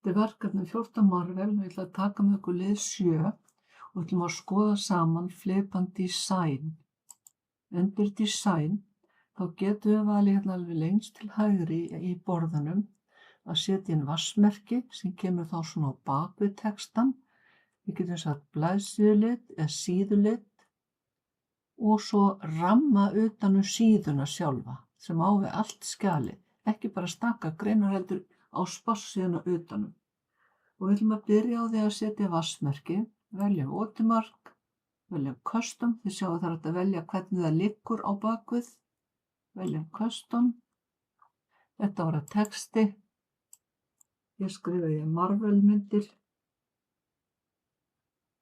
Þetta er verkefni 14 Marvel og ég ætla að taka með ykkur lið 7 og við ætlum að skoða saman flipan design. Undir design þá getum við valið hérna alveg lengst til hægri í borðanum að setja inn vatnsmerki sem kemur þá svona á bak við textan. Við getum sagt blaðsíðulit eða síðulit og svo ramma utan síðuna sjálfa sem á við allt skjalið, ekki bara staka greinar heldur á spássíðuna utanum. Og við ætlum að byrja á því að setja vatnsmerki, veljum watermark, veljum custom, þið sjáu það er hægt að velja hvernig það liggur á bakvið, veljum custom, þetta var að texti, ég skrifaði Marvel myndir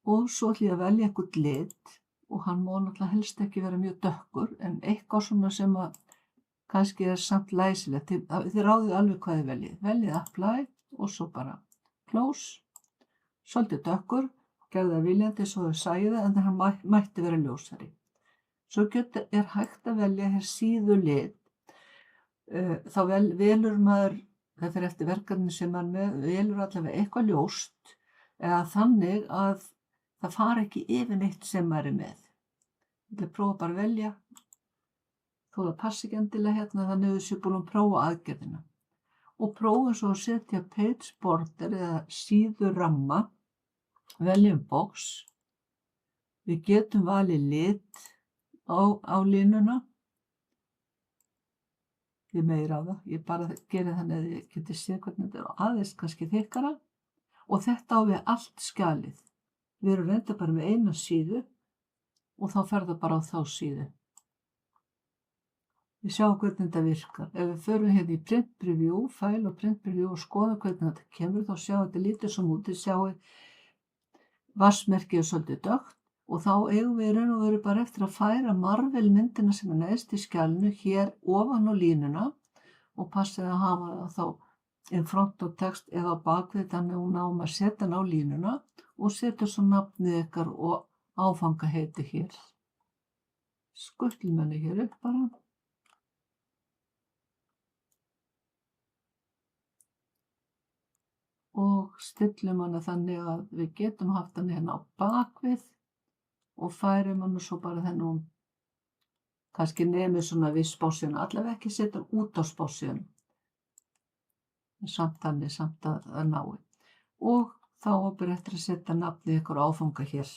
og svo ætlum ég að velja eitthvað lit og hann má náttúrulega helst ekki vera mjög dökkur en eitthvað svona sem að kannski er samt læsilegt, þið ráðið alveg hvað þið veljið. Veljið apply og svo bara close, svolítið dökkur, gerði það viljandi svo þau sæði það en hann mætti vera ljósari. Svo er hægt að velja hér síðulit, þá velur maður, það fyrir eftir verkefni sem maður með, velur allavega eitthvað ljóst eða þannig að það fari ekki yfir neitt sem maður er með. Ég ætla að prófa bara að velja, þó það passi ekki endilega hérna þannig að þið séu búin að prófa aðgerðina. Og prófa svo að setja page border eða síðuramma, veljum box. Við getum valið lit á línuna. Ég meira á það, ég bara geri þannig að ég geti séð hvernig þetta er aðeins kannski þykkara. Og þetta á við allt skjalið. Við erum reynda bara með eina síðu og þá fer það bara á þá síðu. Við sjáum hvernig þetta virkar. Ef við förum hérna í print preview, file og print preview og skoðum hvernig þetta kemur, þá sjáum þetta lítið svona út. Þið sjáum vatnsmerkið er svolítið dökkt og þá eigum við raun og veru bara eftir að færa Marvel myndina sem er neðst í skjalinu hér ofan á línuna og passið að hafa það þá in front of text eða á bakvið þannig að hún náum að setja hann á línuna og setja svo nafnið ykkar og áfangaheiti hér. Skutlum henni hér upp bara. Og stillum hana þannig að við getum haft hann hérna á bakvið og færum hann svo bara þennan kannski nemið svona við spássíðuna, allavega ekki setja hann út á spássíðuna. Samt þannig, samt að nái. Og þá er eftir að setja nafnið ykkur áfanga hér.